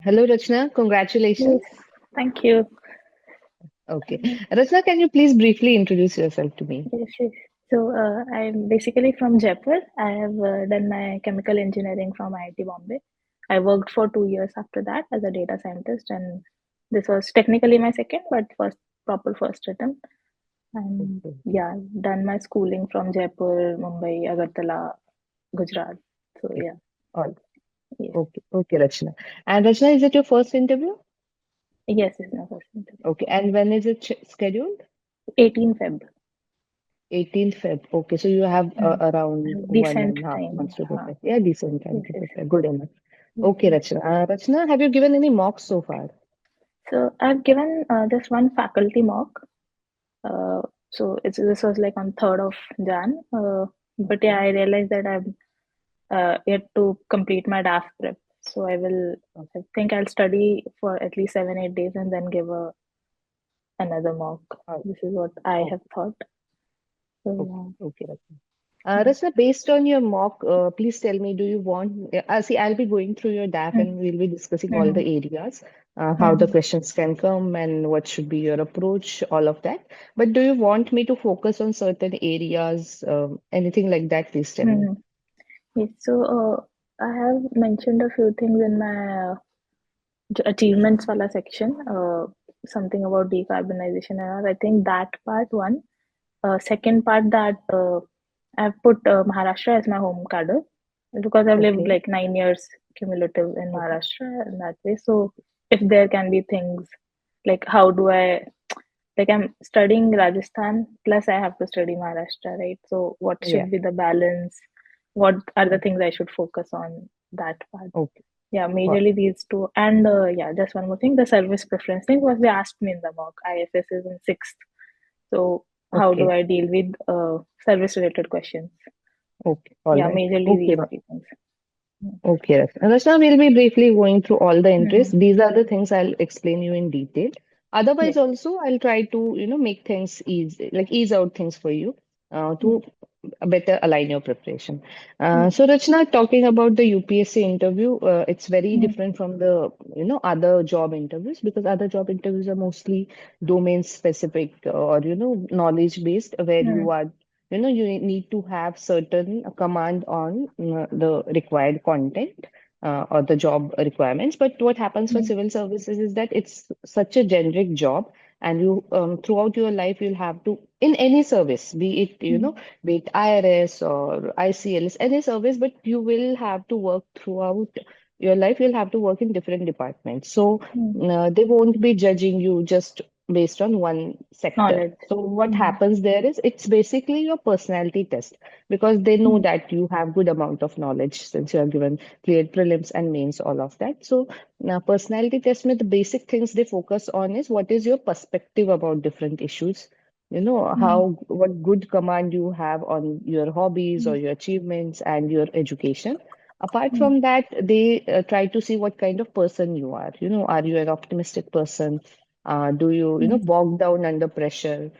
Hello, Rachna. Yes, Congratulations. thank you. Okay. Rachna, can you please briefly introduce yourself to me? Yes, yes. So, I'm basically from Jaipur. I have done my chemical engineering from IIT Bombay. I worked for 2 years after that as a data scientist, and this was technically my second, but first proper first attempt. And Okay. yeah, done my schooling from Jaipur, Mumbai, Agartala, Gujarat. So Okay. yeah, All. yes, Okay. Okay, Rachna. And Rachna, is it your first interview? yes, is my first interview. Okay. And when is it scheduled? 18 Feb. 18th Feb. Okay. So you have Hmm. around one Decent and a half time. months to Huh. prepare. Yeah, decent time Yes, to yes, prepare. Good enough. yes, Okay, yes. Rachna. Rachna, have you given any mocks so far? So I've given just one faculty mock. This was like on 3rd of Jan. But yeah, Okay. I realized that I'm yet to complete my DAF prep. So I think I'll study for at least 7 8 days and then give another mock. Okay. This is what I have thought. Okay. So Okay. yeah, Rasna, based on your mock, please tell me, do you want, see, I'll be going through your DAF yeah. and we'll be discussing all the Mm-hmm. areas, how the Mm-hmm. questions can come and what should be your approach, all of that. But do you want me to focus on certain areas, anything like that? Please tell me. Mm-hmm. Yes. So I have mentioned a few things in my achievements wala section, something about decarbonization and all. I think that part one. Second part that I've put Maharashtra as my home cadre because I've lived Okay. like 9 years cumulative in Okay. Maharashtra in that way. So if there can be things like how do I like I'm studying Rajasthan plus I have to study Maharashtra, right? So what Yeah. should be the balance? What are the Okay. things I should focus on that part? Okay. Yeah, Got majorly these two. And yeah, just one more thing, the service preference thing was they asked me in the mock. IFS is in sixth. So how do Okay. I deal with service related questions? Okay. All Yeah, right. majorly Okay. these three things. Okay, Rachna, we'll be briefly going through all the interests. Mm-hmm. These are the things I'll explain you in detail. Otherwise, Yes. also I'll try to, make things easy, like ease out things for you, Yes. to better align your preparation. Yes. So Rachna, talking about the UPSC interview, it's very Mm-hmm. different from the, other job interviews because other job interviews are mostly domain specific or, knowledge based, where you are you need to have certain command on the required content or the job requirements. But what happens for Mm-hmm. civil services is that it's such a generic job, and you throughout your life you'll have to, in any service, be it be it IRS or ICLS, any service, but you will have to work throughout your life. You'll have to work in different departments, so Mm-hmm. they won't be judging you just based on one sector. Knowledge. So what Mm-hmm. happens there is it's basically your personality test because they know that you have good amount of knowledge since you are given cleared prelims and mains, all of that. So now personality test with the basic things they focus on is what is your perspective about different issues. Mm-hmm. How what good command you have on your hobbies or your achievements and your education. Apart Mm-hmm. from that, they try to see what kind of person you are. Are you an optimistic person? Do you, bog down under pressure?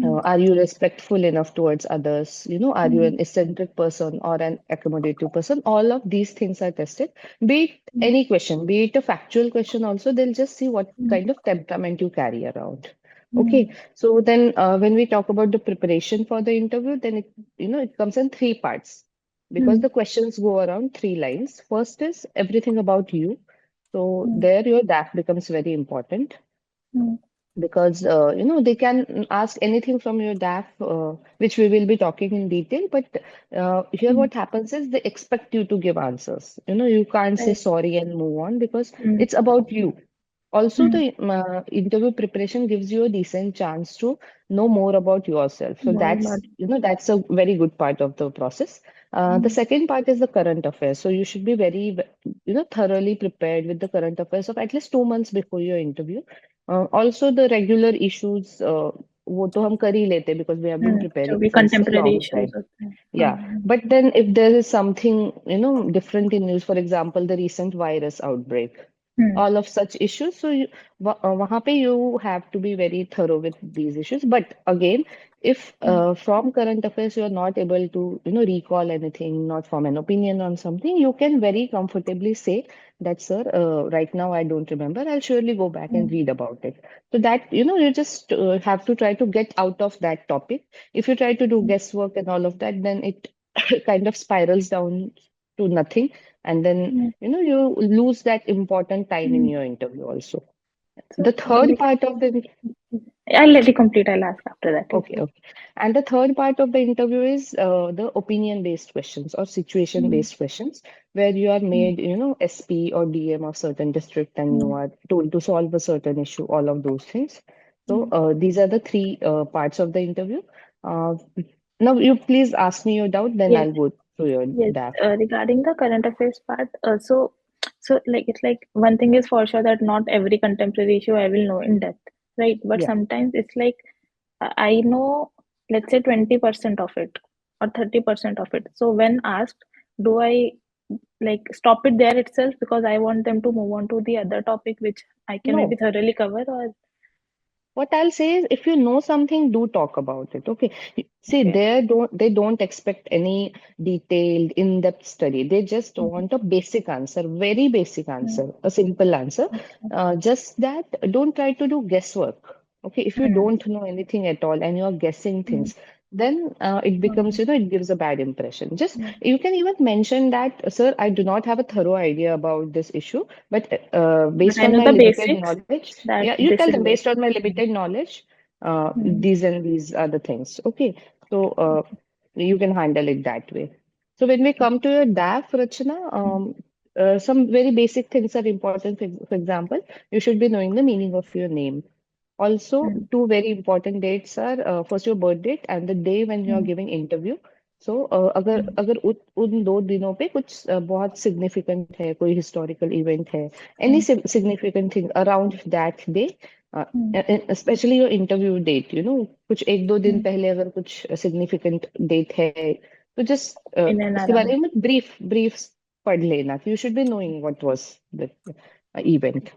Are you respectful enough towards others? Are you Mm-hmm. an eccentric person or an accommodative person? All of these things are tested. Be it Mm-hmm. any question, be it a factual question also, they'll just see what Mm-hmm. kind of temperament you carry around. Mm-hmm. Okay, so then when we talk about the preparation for the interview, then it comes in three parts because Mm-hmm. the questions go around three lines. First is everything about you. So there your DAF becomes very important Mm-hmm. because they can ask anything from your DAF, which we will be talking in detail. But here, Mm-hmm. what happens is they expect you to give answers. You can't say Right. sorry and move on because Mm-hmm. it's about you. Also, Mm-hmm. the interview preparation gives you a decent chance to know more about yourself. So More that's, about. that's a very good part of the process. The Mm-hmm. second part is the current affairs. So you should be very, thoroughly prepared with the current affairs of at least 2 months before your interview. Also, the regular issues, वो तो हम कर ही लेते हैं because we have been जो preparing भी since a contemporary long issues time. होते हैं. Yeah. But then if there is something, different in news, for example, the recent virus outbreak. Hmm. all of such issues. So वहाँ पे you have to be very thorough with these issues. But again, if Hmm. from current affairs you are not able to, recall anything, not form an opinion on something, you can very comfortably say that, sir, right now I don't remember. I'll surely go back and Hmm. read about it. So that, you just have to try to get out of that topic. If you try to do Hmm. guesswork and all of that, then it kind of spirals down to nothing. And then Hmm. you lose that important time in Hmm. your interview also. The So third part of the I'll let you complete. I'll ask after that. Yes. Okay, okay. And the third part of the interview is the opinion-based questions or Hmm. situation-based questions, where you are Hmm. made, SP or DM of certain district and you Hmm. are told to solve a certain issue, all of those things. So Hmm. these are the three parts of the interview. Uh, Now you please ask me your doubt, then Yes. I'll go through your Yes. DAF. Regarding the current affairs part, so like it's like one thing is for sure that not every contemporary issue I will know in depth, right? But Yeah. sometimes it's like I know, let's say 20% of it or 30% of it. So when asked, do I like stop it there itself because I want them to move on to the other topic which I can maybe No. thoroughly cover, or What I'll say is, if you know something, do talk about it. Okay. See, okay. they don't expect any detailed, in-depth study. They just Mhm. want a basic answer, very basic Mm. answer, a simple answer. Okay. Just that, don't try to do guesswork. Okay. If you Mm. don't know anything at all and you're guessing Mm. things, then it becomes, Okay. it gives a bad impression. Just Mm. you can even mention that, sir, I do not have a thorough idea about this issue, but But based I on know my the limited basics knowledge, that yeah, you this tell is them there. based on my Mm. limited knowledge, Mm. these and these are the things. Okay, so you can handle it that way. So when we come to your DAF, Rachana, Mm. some very basic things are important. For example, you should be knowing the meaning of your name. Also, Mm. two very important dates are first your birth date and the day when you are Mm. giving interview. So अगर Mm. अगर उन 2 दिनों पे कुछ बहुत significant है, कोई historical event है, any Mm. significant thing around that day, Mm. especially your interview date, कुछ 1-2 दिन Mm. पहले अगर कुछ significant date है, तो just In and उसके around. बारे में brief पढ़ लेना. You should be knowing what was the event.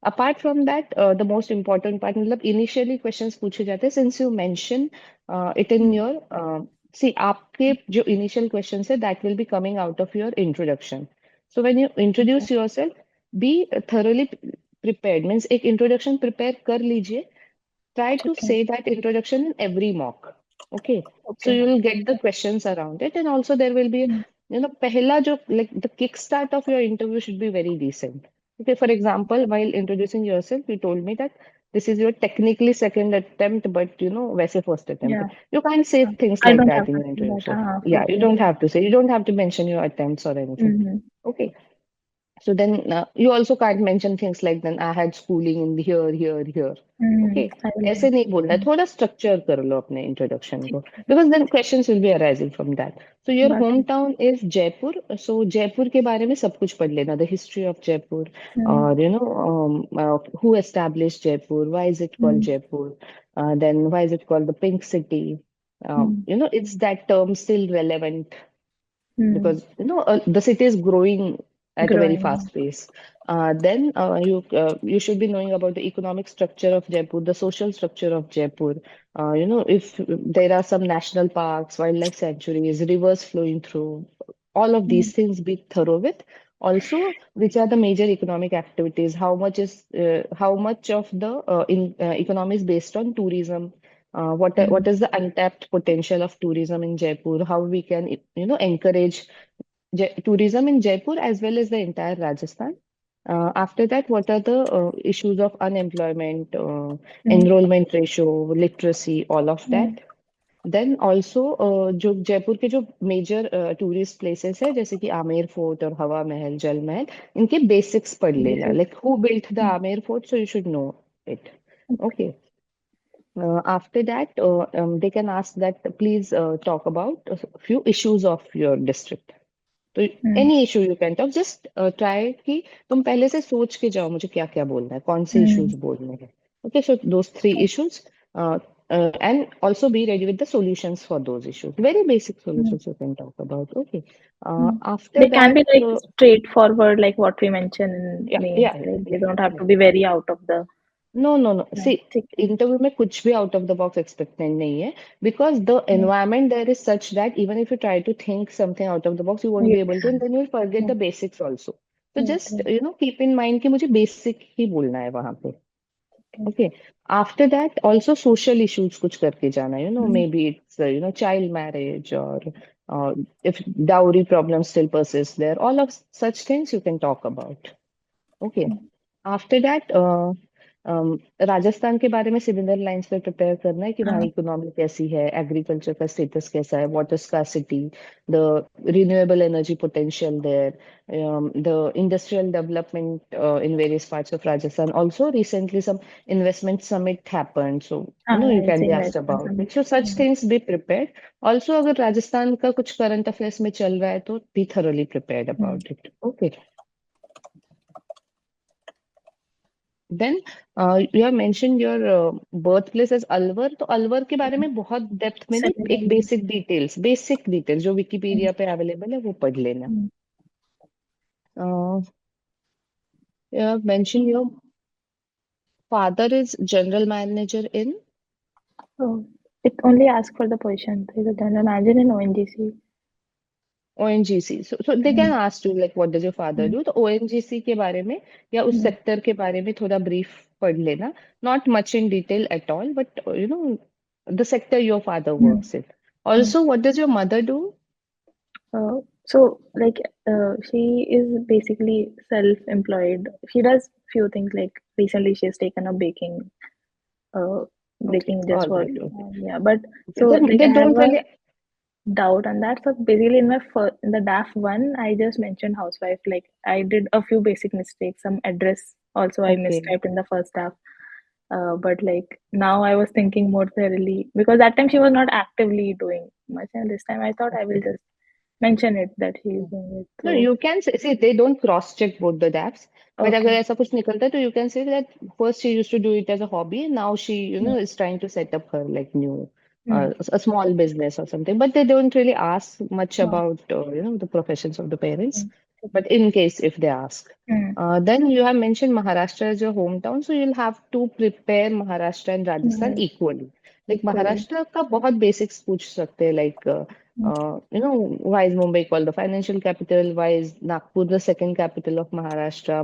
Apart from that, the most important part, मतलब initially questions पूछे जाते हैं, since you mention it in Mm. your see आपके जो initial questions है, that will be coming out of your introduction. So when you Okay. introduce yourself, be thoroughly prepared. Means एक introduction prepare कर लीजिए. Try to Okay. say that introduction in every mock. Okay. So Okay. you will get the questions around it, and also there will be, Mm. पहला जो like the kickstart of your interview should be very decent. Okay. For example, while introducing yourself, you told me that this is your technically second attempt, but वैसे first attempt. Yeah. You can't say things I like don't that have in to your say that. introduction. Yeah, you Okay. don't have to say. You don't have to mention your attempts or anything. Mm-hmm. Okay. So then you also can't mention things like then I had schooling in here, here, here. Mm. Okay. I will ऐसे not. नहीं बोलना है Mm. थोड़ा structure कर लो अपने introduction ठीक को है. Because then questions will be arising from that so your Got home it. Town is Jaipur so Jaipur के बारे में सब कुछ पढ़ लेना the history of Jaipur Mm. और who established Jaipur, why is it called Mm. Jaipur, then why is it called the pink city, Mm. is that term still relevant Mm. because the city is growing at a very Growing. fast pace. Then you should be knowing about the economic structure of Jaipur, the social structure of Jaipur. If there are some national parks, wildlife sanctuaries, rivers flowing through, all of Mm. these things be thorough with. Also, which are the major economic activities? How much of the economy is based on tourism? What Mm. is the untapped potential of tourism in Jaipur? How we can encourage tourism in Jaipur as well as the entire Rajasthan. After that, what are the issues of unemployment, Mm. enrollment ratio, literacy, all of Mm. that. Then also जो जयपुर के जो major tourist places है जैसे कि Amer fort और हवा महल जल महल इनके बेसिक्स पढ़ लेना Basic. Like who built the Mm. Amer fort so you should know it Okay. Okay after that they can ask that please talk about a few issues of your district. तो Mm. Any issue you can talk just try कि तुम पहले से सोच के जाओ मुझे क्या क्या बोलना है कौन से Mm. इश्यूज बोलने हैं okay so those 3 issues and also be ready with the solutions for those issues. Very basic Mm. solutions you can talk about. Okay. Mm. After They can that, be like straightforward, like what we mentioned in yeah, mains, yeah, right? They yeah, don't have yeah. to be very out of the. No, no, no. Yeah. See, ठीक है. Interview में कुछ भी out of the box expected नहीं है because the Mm. Environment there is such that even if you try to think something out of the box you won't You be able to and can. Then you will forget Yeah. The basics also तो Yeah. Just keep in mind कि मुझे basic ही बोलना है वहां पे Okay. Okay after that also social issues कुछ करके जाना Mm. May be it's child marriage और if dowry problems still persist there all of such things you can talk about okay Mm. After that Rajasthan के बारे में similar lines पे prepare करना है कि वहाँ हाँ. इकोनॉमी कैसी है एग्रीकल्चर का स्टेटस कैसा है water scarcity the renewable energy potential there the industrial development in various parts of Rajasthan. Also, recently some investment summit happened, so हाँ, you I'll can say be asked investment about summit. it. So such Mm. things be prepared. Also, अगर राजस्थान का कुछ current affairs में चल रहा है तो be thoroughly prepared Mm. about it. Okay. Then you have mention your birth place as Alwar तो अलवर के बारे Mm. में बहुत डेप्थ में नहीं एक Similarly. बेसिक डिटेल्स जो Mm. विकिपीडिया पे अवेलेबल है वो पढ़ लेना Mm. You have mention your father is general manager in Oh, it only asks for the position. There's a general manager in ONGC. ONGC so they can Mm. Ask you like what does your father Mm. Do तो ONGC के बारे में या उस Mm. Sector के बारे में थोड़ा ब्रीफ पढ़ लेना not much in detail at all but the sector your father Mm. Works in Mm. Also what does your mother do So like she is basically self-employed. She does few things like recently she's taken up uh Okay, baking just all for right, okay. yeah. But Okay, so like they I have don't a really. doubt on that. So basically in my first, in the DAF one, I just mentioned housewife. Like I did a few basic mistakes. Some address also I Okay, mistyped in the first DAF. But like now I was thinking more thoroughly because that time she was not actively doing much, and this time I thought I will okay. just mention it that she is doing it. No, So you can say, see, they don't cross-check both the dApps. But अगर okay. ऐसा कुछ निकलता है तो you can say that first she used to do it as a hobby and now she, Mm, is trying to set up her like new, mm, a small business or something. But they don't really ask much oh, about, the professions of the parents. mm, But in case if they ask. mm, Then you have mentioned Maharashtra as your hometown, so you'll have to prepare Maharashtra and Rajasthan mm, equally. Like equally. Maharashtra का बहुत basics पूछ सकते हैं like Mm, why is Mumbai called the financial capital? Why is Nagpur the second capital of Maharashtra?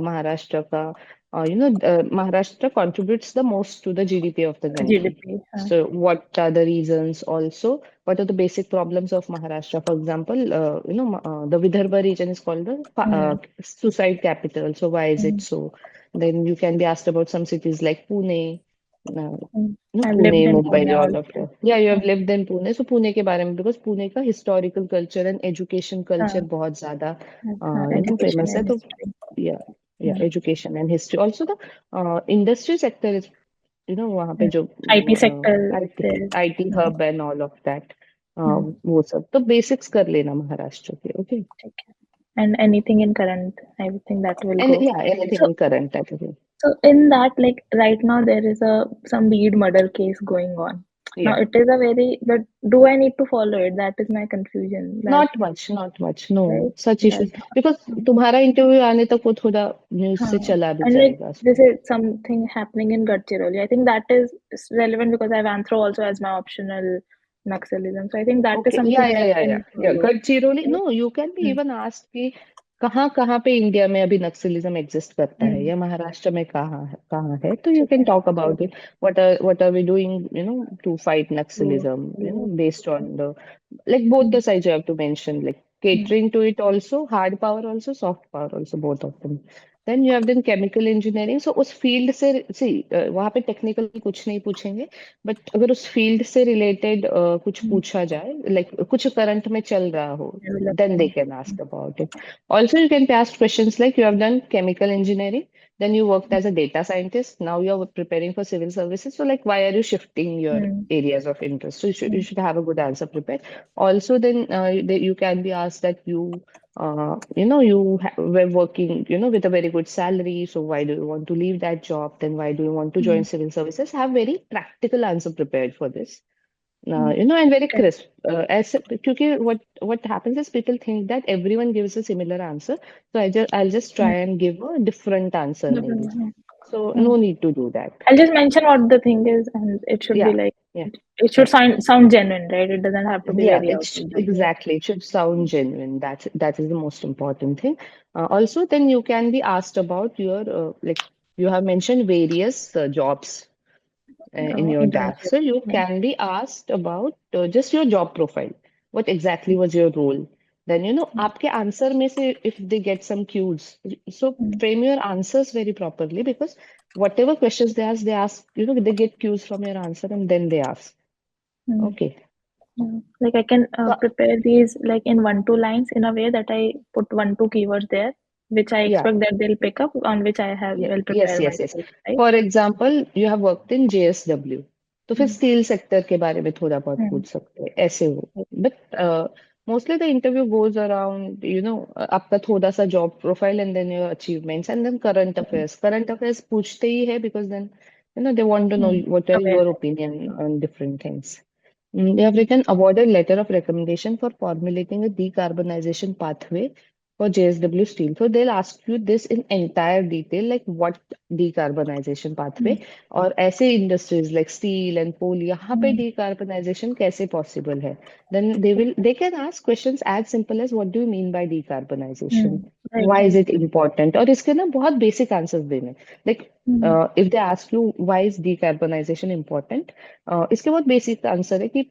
Maharashtra contributes the most to the GDP of the country. GDP. So, what are the reasons also? What are the basic problems of Maharashtra? For example, the Vidarbha region is called the Mm, suicide capital. So, why is it mm, so? Then you can be asked about some cities like Pune, mm. no, I've lived Pune, in Pune Mumbai, all of also. that. Yeah, you have Mm, lived in Pune. So Pune के बारे में because Pune का historical culture and education culture हाँ, बहुत ज़्यादा education famous है and तो history. yeah yeah Mm, education and history. Also the industry sector is वहाँ पे mm. जो IP sector IT there. IT Mm, hub and all of that mm, वो सब तो basics कर लेना महाराष्ट्र के okay ठीक है. And anything in current, I would think that will and go. yeah anything So in current I think So in that, like right now, there is a some weed murder case going on. Now yeah. it is a very, but do I need to follow it? That is my confusion. That Not much, no right? such That issues because तुम्हारा interview आने तक वो थोड़ा news से चला भी and like जाएगा this is something happening in Gadchiroli. I think that is relevant because I have Anthro also as my optional Naxalism. So I think that is Okay, something I can yeah. follow. Gadchiroli, Right? no, you can be Mm. even asked कि कहाँ कहाँ पे India में अभी Naxalism exist करता है Mm. या महाराष्ट्र में कहाँ है तो यू ठीक कैन है. Talk about it what are we doing to fight So, nixalism mm. based on the like both the sides you have to mention like Mm. catering to it also hard power also soft power also both of them then you have done chemical engineering so उस field से see वहाँ पे technical कुछ नहीं पूछेंगे but अगर उस field से रिलेटेड कुछ Mm. पूछा जाए लाइक कुछ करंट में चल रहा हो then they Development. can ask about it. Also, you can be asked questions like you have done chemical engineering, then you worked as a data scientist, now you're preparing for civil services. So, like, why are you shifting your Mm. areas of interest? So, you Mm. should have a good answer prepared. Also, then you can be asked that you were working, with a very good salary. So why do you want to leave that job? Then why do you want to join Mm, civil services? Have very practical answer prepared for this. mm, And very right. crisp. Because what happens is people think that everyone gives a similar answer. So I'll just try Mm, and give a different answer maybe. mm, So mm. no need to do that. I'll just mention what the thing is, and it should be Yeah, like yeah, it should yeah. sound genuine, right? It doesn't have to be Yeah, very out of the blue. exactly. It should sound genuine. That is the most important thing. Also, then you can be asked about your like you have mentioned various jobs in your gap. Internship. So you Yeah. can be asked about just your job profile. What exactly was your role? Then आपके answer में से if they get some cues, so Mm, frame your answers very properly because whatever questions they ask, they get cues from your answer and then they ask. mm. Okay. Yeah. Like I can So prepare these like in 1 2 lines in a way that I put 1 2 keywords there, which I yeah. expect that they'll pick up, on which I have Yeah, will yes, prepare yes, yes. myself, right? For example you have worked in JSW, तो फिर Mm, steel sector के बारे में थोड़ा बहुत mm, पूछ सकते हैं ऐसे हो. right. But mostly the interview goes around आपका थोड़ा सा job profile and then your achievements and then Mm, current affairs पूछते ही है because then they want to know what are your awareness. Opinion on different things. They have written awarded letter of recommendation for formulating a decarbonization pathway for JSW Steel. So they'll ask you this in entire detail, like what decarbonization pathway Mm, और ऐसे industries like steel and coal यहाँ पे mm, decarbonization कैसे possible है. Then they can ask questions as simple as what do you mean by decarbonization? right, Why is right. it important? और इसके ना बहुत basic answers देने. Like Mm, if they ask you why is decarbonization important, इसके बहुत basic answer है कि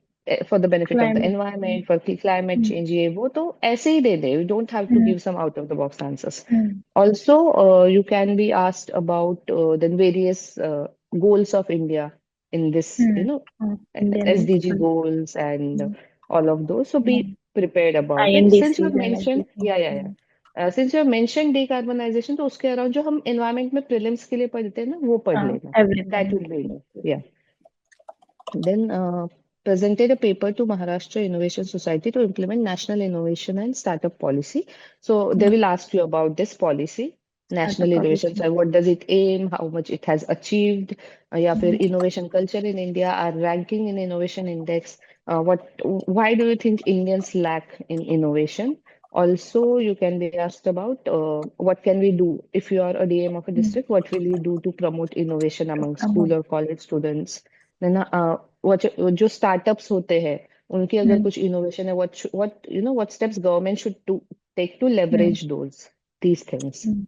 for the benefit of the climate. Environment for climate Mm, change ये वो तो ऐसे ही दे दे. You don't have to mm, give some out of the box answers. mm, Also, you can be asked about the various goals of India in this, mm. Indian. SDG goals and Mm, all of those. So be mm. prepared about it. Since you INDCs have and mentioned, everything. yeah, yeah, yeah. Since you have mentioned decarbonization, तो उसके around जो हम environment में prelims के लिए पढ़ते हैं ना, वो पढ़ लेना. That Everything. will be enough. Yeah. Then presented a paper to Maharashtra Innovation Society to implement National Innovation and Startup Policy. So they Mm, will ask you about this policy, National startup Innovation. policy. So what does it aim? How much it has achieved? या फिर Mm, innovation culture in India, our ranking in innovation index. Why do you think Indians lack in innovation? Also, you can be asked about what can we do if you are a DM of a mm, district? What will you do to promote innovation to among promote. school or college students? है ना. जो startups होते हैं उनकी अगर Mm, कुछ innovation है what steps government should take to mm, leverage these things. mm,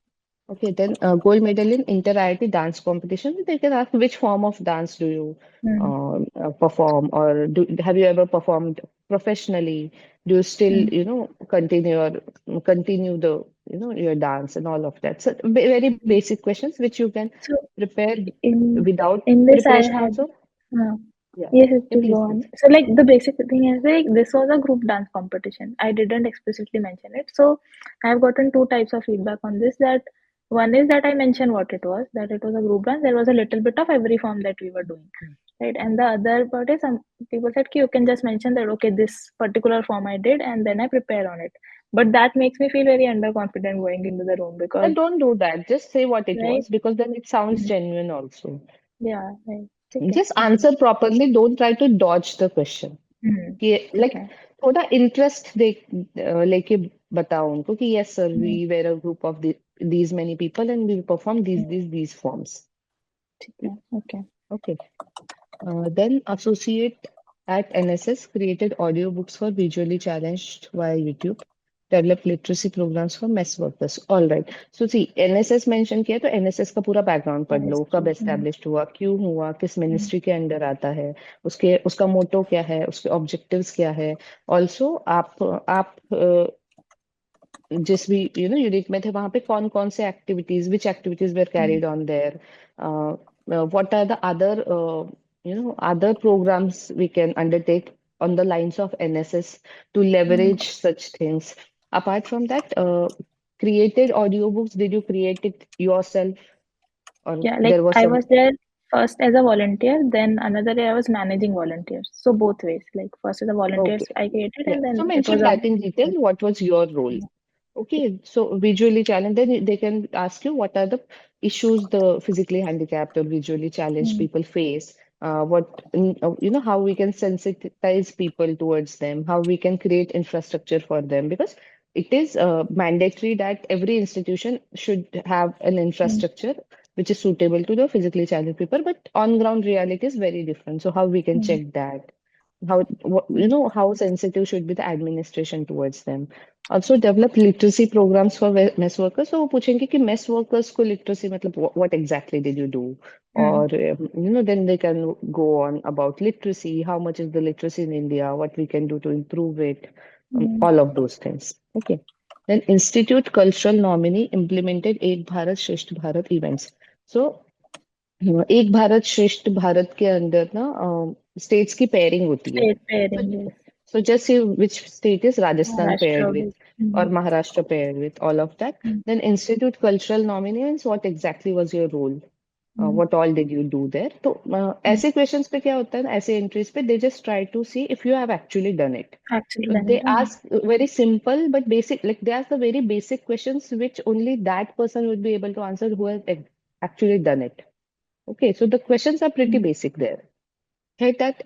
Okay, then gold medal in inter IIT dance competition. They can ask which form of dance do you mm, perform, or have you ever performed professionally? Do you still, mm. continue the, your dance and all of that? So very basic questions which you can So prepare in without in this I preparation had also. uh, Yeah. yes, it Yeah, is go please, on. please. So like the basic thing is like this was a group dance competition. I didn't explicitly mention it. So I've gotten two types of feedback on this. That one is that I mentioned what it was, that it was a group dance. There was a little bit of every form that we were doing. Right. And the other part is some people said you can just mention that okay, this particular form I did and then I prepare on it. But that makes me feel very underconfident going into the room And because don't do that. Just say what it right? was because then it sounds Mm, genuine also. yeah, right. Okay. Just answer properly. Don't try to dodge the question. Mm, कि like okay. थोड़ा interest दे लेके बताओ उनको कि yes sir, we Mm, were a group of these many people and we perform these forms. okay. Okay. Okay. Then associate at NSS created audiobooks for visually challenged via YouTube. Develop literacy programs for mess workers. All right. So see, NSS mention किया तो NSS का पूरा background The पढ़ लो. कब history. Established हुआ, क्यों हुआ, किस Mm, मिनिस्ट्री के अंडर आता है, उसका मोटो क्या है, उसके ऑब्जेक्टिव्स क्या है. ऑल्सो आप जिस भी यूनिट में थे वहां पे कौन कौन से activities which activities were mm, carried on there. What are the other other programs we can undertake on the lines of NSS to mm. leverage such things. Apart from that, created audiobooks, did you create it yourself or Yeah, like there was I some? was there first as a volunteer, then another day I was managing volunteers. So both ways. Like first as a volunteers Okay, I created yeah, and so then it was mention a that in detail. What was your role? Okay, so visually challenged, then they can ask you what are the issues the physically handicapped or visually challenged Mm, people face. How we can sensitize people towards them, how we can create infrastructure for them, because it is mandatory that every institution should have an mm, infrastructure which is suitable to the physically challenged people. But on ground reality is very different. So how we can mm, check that? How sensitive should be the administration towards them. Also develop literacy programs for mess workers. So वो पूछेंगे कि mess workers को literacy मतलब what exactly did you do? mm, Or then they can go on about literacy, how much is the literacy in India, what we can do to improve it, mm, all of those things. Okay. Then institute cultural nominee implemented Ek Bharat Shresth Bharat events. So एक भारत श्रेष्ठ भारत के अंदर ना states की pairing होती है. state pairing, yes. So just see which state is Rajasthan paired Maharashtra with with. or Mm, Maharashtra paired with, all of that. mm, Then institute cultural nominations, what exactly was your role? mm, What all did you do there? तो mm. ऐसे questions पे क्या होता है ना, ऐसे entries पे they just try to see if you have actually done it. Actually So done they it. Mm, ask very simple but basic, like they ask the very basic questions which only that person would be able to answer who has actually done it. Okay, so the questions are pretty mm, basic there. Head that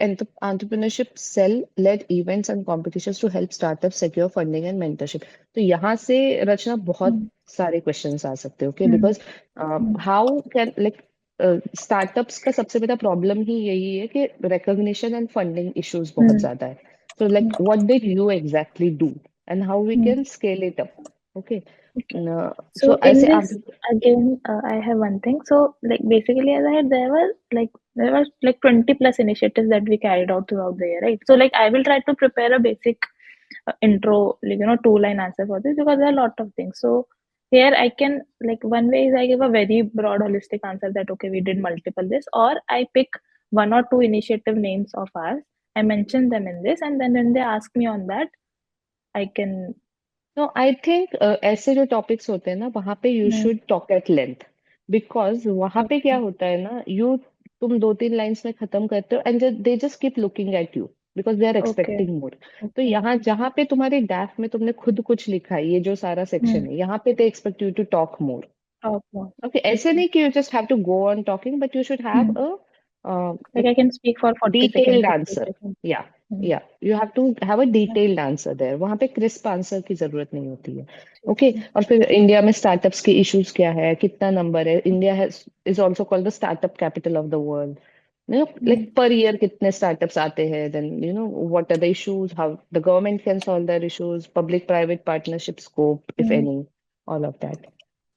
entrepreneurship cell led events and competitions to help startups secure funding and mentorship. तो यहाँ से रचना बहुत mm, सारे questions आ सकते हैं. Okay, mm, because mm, how can like startups का सबसे बड़ा प्रॉब्लम ही यही है कि रिकॉग्निशन एंड फंडिंग इश्यूज बहुत mm, ज्यादा है. So like mm, what did you exactly do and how we mm. Can scale it up. Okay, Okay. So So in ऐसे this again, I have one thing. So like basically, as I had, there was like 20 plus initiatives that we carried out throughout the year, right? So like I will try to prepare a basic intro, like two line answer for this because there are a lot of things. So here I can like one way is I give a very broad holistic answer that okay we did multiple this, or I pick one or two initiative names of ours. I mention them in this, and then when they ask me on that, I can. No I think ऐसे जो topics होते हैं ना वहां पे you Mm, should talk at length. Because वहां पे क्या okay. होता है ना, तुम दो तीन लाइंस में खत्म करते हो and they just keep looking at you because they are Okay. Expecting more. तो Okay. यहाँ जहाँ पे तुम्हारे डैफ में तुमने खुद कुछ लिखा है, ये जो सारा सेक्शन Mm. है, यहाँ पे they expect you to talk more. Top one. Okay, ऐसे Okay. नहीं कि you just have to go on talking, but you should have Mm. A Like I can speak for 40 seconds, detailed 50 answer. seconds. Yeah, Mm. yeah. You have to have a Yeah. detailed answer there. वहां पे crisp answer की जरूरत नहीं होती है. ठीक okay, है. और फिर इंडिया में स्टार्टअप्स के इश्यूज क्या है, कितना नंबर है. India has is also called the startup capital of the world. Mm. Like per year कितने startups आते हैं, then what are the issues, how the government can solve their issues, public private partnership scope if Mm. any, all of that.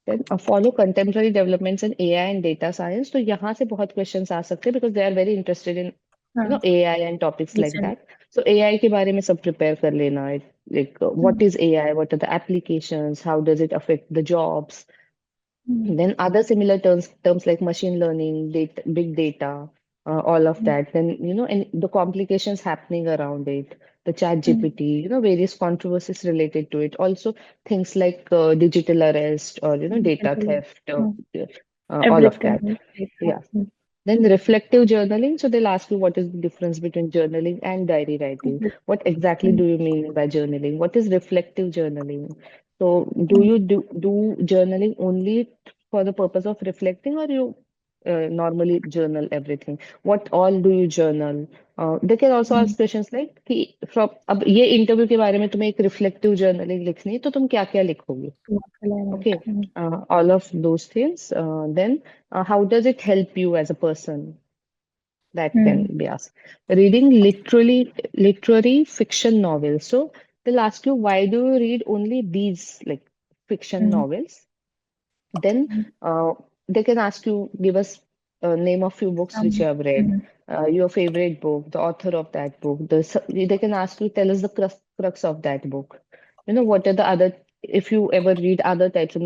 Then follow contemporary developments in AI and data science. तो यहाँ से बहुत questions आ सकते हैं because they are very interested in हाँ. AI and topics like Recent. that. So AI के बारे में सब prepare कर लेना. Like what Mm. is AI? What are the applications? How does it affect the jobs? Mm. Then other similar terms like machine learning, data, big data, all of Mm. that. Then and the complications happening around it, the chat Mm. GPT, various controversies related to it. Also things like digital arrest or data Digital. theft, Mm. all of that. Everything. Data. Yeah. Mm. Then reflective journaling. So they'll ask you what is the difference between journaling and diary writing. Everything. What exactly Mm. do you mean by journaling? What is reflective journaling? So do Mm. you do journaling only for the purpose of reflecting, or you normally journal everything? What all do you journal? They can also Mm. ask questions like कि from अब ये interview के बारे में तुम्हें एक reflective journaling लिखनी है तो तुम क्या क्या लिखोगे. What will I write? Okay, Mm. all of those things. Then, how does it help you as a person? That can Mm. be asked. Reading literary fiction novels. So they'll ask you, why do you read only these like fiction Mm. novels? Then Mm. they can ask you, give us a name of few books which you have read, Mm. your favorite book, the author of that book. They can ask you, tell us the crux of that book. What are the other, if you ever read other types of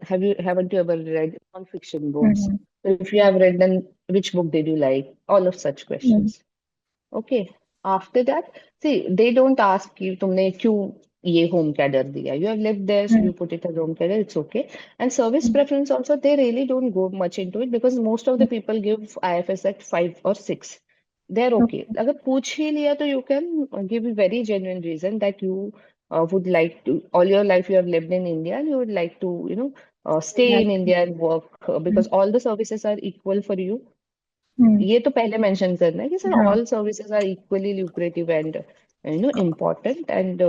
haven't you ever read non-fiction books? Mm. So if you have read, then which book did you like? All of such Mm. questions. Okay. After that, see, they don't ask you तुमने क्यों ये home क्या डर दिया. You have lived there, so Mm. you put it as home career. It's okay. And service Mm. preference also, they really don't go much into it because most of the Mm. people give IFS at 5 or 6. They're okay. Okay. अगर पूछ ही लिया तो you can give a very genuine reason that you would like to, all your life you have lived in India and you would like to, stay That. in India and work Mm. because all the services are equal for you. Mm. ये तो पहले mention करना है कि sir हाँ. all services are equally lucrative and important and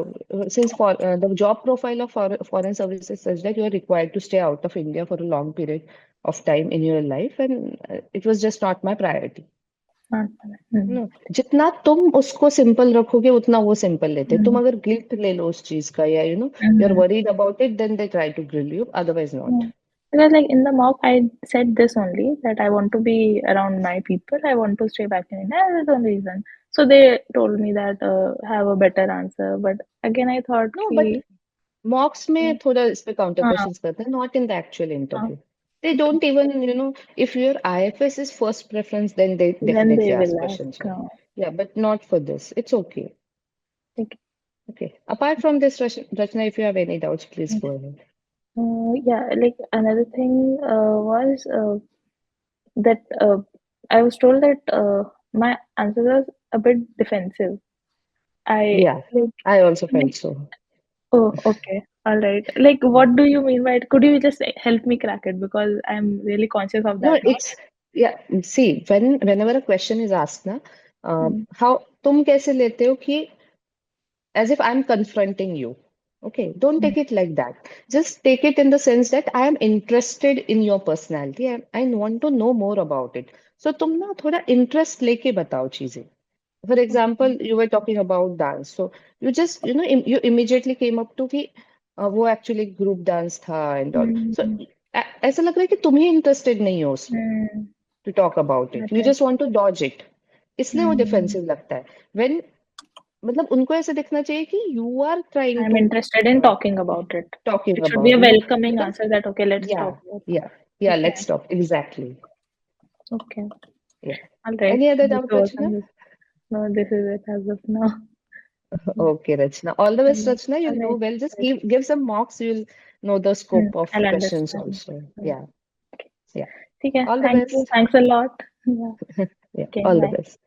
since for the job profile of foreign services is such that you are required to stay out of India for a long period of time in your life and it was just not my priority. हाँ. Mm. जितना तुम उसको simple रखोगे उतना वो simple लेते हैं तुम Mm. अगर गिल्ट ले लो उस चीज का या you are Mm. Worried about it then they try to grill you otherwise not. Yeah. Because like in the mock, I said this only that I want to be around my people. I want to stay back in India. That's the only reason. So they told me that have a better answer. But again, I thought no but कि mocks में थोड़ा इस पे counter हाँ, questions करते हैं not in the actual हाँ, interview. They don't even, if your IFS is first preference, then they then definitely they ask will questions ask. on. Yeah, but not for this. It's okay. Like, Okay. Apart from this, Rachna, if you have any doubts, please go ahead. yeah, like another thing was that I was told that my answer was a bit defensive. I Yeah, I also felt so. Oh, okay. All right. Like, what do you mean by it? Could you just help me crack it? Because I'm really conscious of No, that now. it's yeah. See, whenever a question is asked, na, Mm, how तुम कैसे लेते हो कि as if I'm confronting you. Okay, don't mm, take it like that. Just take it in the sense that I am interested in your personality and I want to know more about it. So तुम ना थोड़ा interest लेके बताओ चीजें. For example, okay. you were talking about dance. So you just, you immediately came up to कि वो actually group dance था and all. So Mm, ऐसा लग रहा है कि तुम ही interested नहीं हो उसमें mm, to talk about it. got You it. just want to dodge it. इसलिए वो Mm. defensive लगता है. When मतलब उनको ऐसे दिखना चाहिए कि you are trying I'm to interested in uh, talking about it. talking It should be about, a welcoming because answer that, okay, let's yeah, talk about yeah, it. yeah, Okay. let's talk. Exactly. Okay. Yeah. All right. Any other This doubt, was Rachna? no, this is it as of now. Yeah. Okay, Rachna. All the best, Rachna. All You'll know right. well. Just Right. give some marks. You'll know the scope of I'll questions understand. also. Right. Yeah. Yeah. ठीक है. All the Thank you. best. Thanks a lot. Yeah. Yeah. Okay. All the Bye. best.